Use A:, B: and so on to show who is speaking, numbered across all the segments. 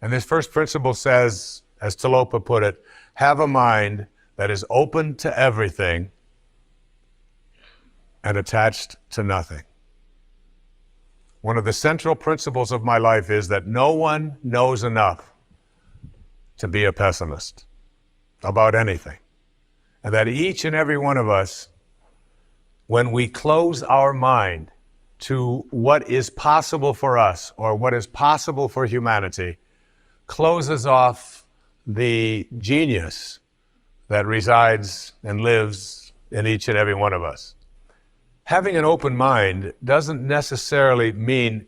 A: And this first principle says, as Tilopa put it, have a mind that is open to everything and attached to nothing. One of the central principles of my life is that no one knows enough to be a pessimist about anything. And that each and every one of us, when we close our mind to what is possible for us or what is possible for humanity, closes off the genius that resides and lives in each and every one of us. Having an open mind doesn't necessarily mean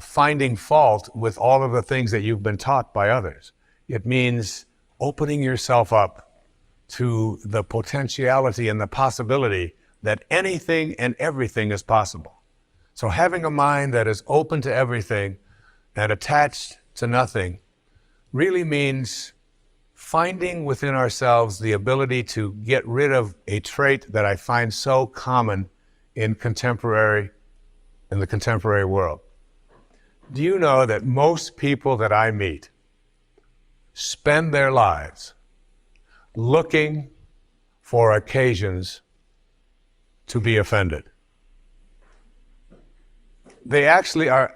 A: finding fault with all of the things that you've been taught by others. It means opening yourself up to the potentiality and the possibility that anything and everything is possible. So having a mind that is open to everything and attached to nothing really means finding within ourselves the ability to get rid of a trait that I find so common in the contemporary world. Do you know that most people that I meet spend their lives looking for occasions to be offended? They actually are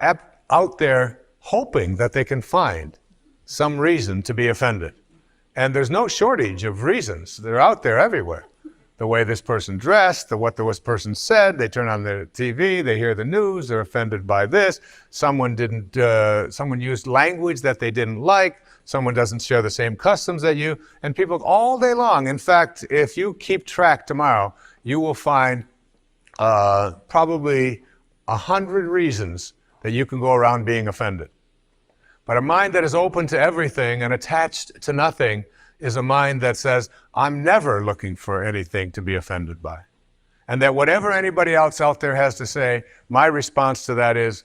A: out there hoping that they can find some reason to be offended. And there's no shortage of reasons. They're out there everywhere. The way this person dressed, what this person said, they turn on the TV, they hear the news, they're offended by this. Someone used language that they didn't like, someone doesn't share the same customs that you, and people all day long. In fact, if you keep track tomorrow, you will find probably 100 reasons that you can go around being offended. But a mind that is open to everything and attached to nothing is a mind that says, I'm never looking for anything to be offended by. And that whatever anybody else out there has to say, my response to that is,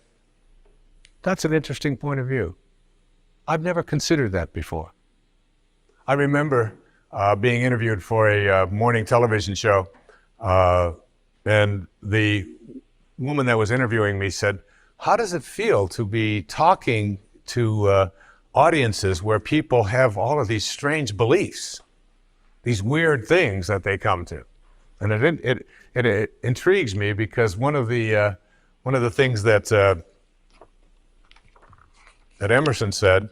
A: that's an interesting point of view. I've never considered that before. I remember being interviewed for a morning television show, and the woman that was interviewing me said, how does it feel to be talking to audiences where people have all of these strange beliefs, these weird things that they come to? And it intrigues me because one of the things that Emerson said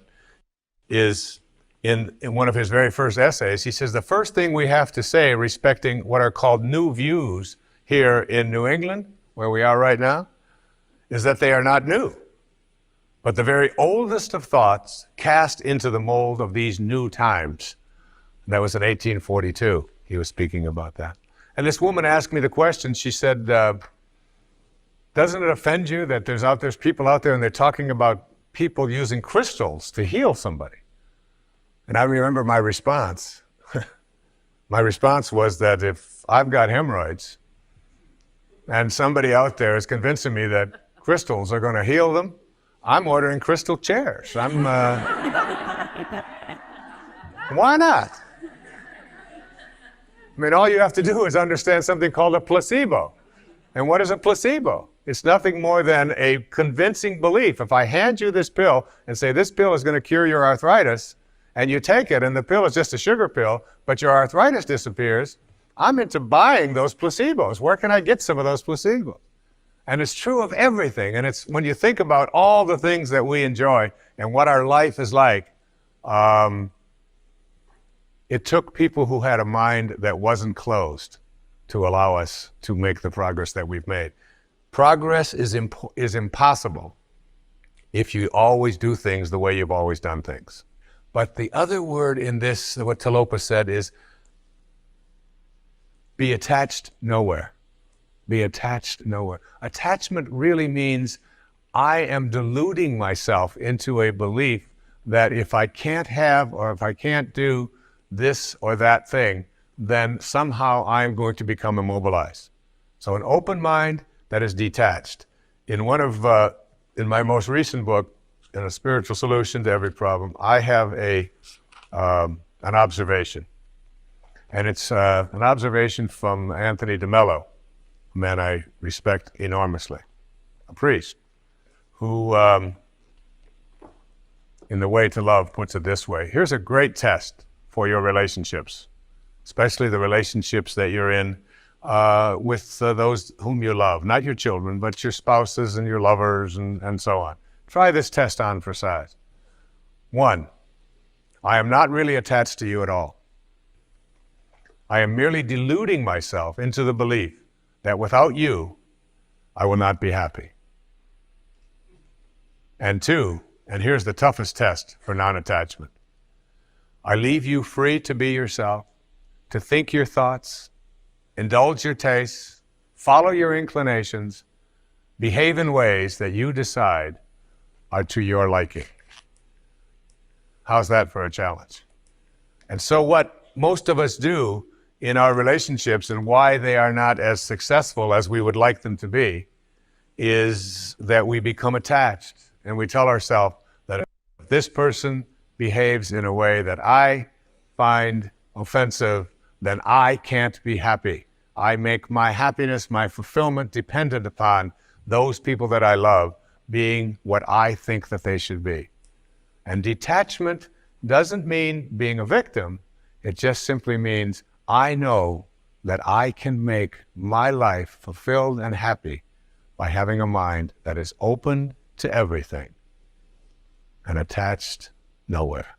A: is in one of his very first essays. He says the first thing we have to say respecting what are called new views here in New England, where we are right now, is that they are not new, but the very oldest of thoughts cast into the mold of these new times. And that was in 1842. He was speaking about that. And this woman asked me the question. She said, doesn't it offend you that there's people out there and they're talking about people using crystals to heal somebody? And I remember my response. My response was that if I've got hemorrhoids and somebody out there is convincing me that crystals are going to heal them, I'm ordering crystal chairs. Why not? I mean, all you have to do is understand something called a placebo. And what is a placebo? It's nothing more than a convincing belief. If I hand you this pill and say this pill is going to cure your arthritis, and you take it and the pill is just a sugar pill, but your arthritis disappears, I'm into buying those placebos. Where can I get some of those placebos? And it's true of everything. And it's when you think about all the things that we enjoy and what our life is like, it took people who had a mind that wasn't closed to allow us to make the progress that we've made. Progress is impossible if you always do things the way you've always done things. But the other word in this, what Tilopa said, is be attached nowhere. Be attached nowhere. Attachment really means I am deluding myself into a belief that if I can't have or if I can't do this or that thing, then somehow I'm going to become immobilized. So an open mind that is detached. In my most recent book, in A Spiritual Solution to Every Problem, I have an observation. And it's an observation from Anthony DeMello, a man I respect enormously, a priest, who in The Way to Love puts it this way. Here's a great test for your relationships, especially the relationships that you're in with those whom you love, not your children, but your spouses and your lovers and so on. Try this test on for size. 1, I am not really attached to you at all. I am merely deluding myself into the belief that without you, I will not be happy. And 2, and here's the toughest test for non-attachment, I leave you free to be yourself, to think your thoughts, indulge your tastes, follow your inclinations, behave in ways that you decide are to your liking. How's that for a challenge? And so what most of us do in our relationships and why they are not as successful as we would like them to be is that we become attached and we tell ourselves that if this person behaves in a way that I find offensive, then I can't be happy. I make my happiness, my fulfillment dependent upon those people that I love being what I think that they should be. And detachment doesn't mean being a victim. It just simply means I know that I can make my life fulfilled and happy by having a mind that is open to everything and attached nowhere.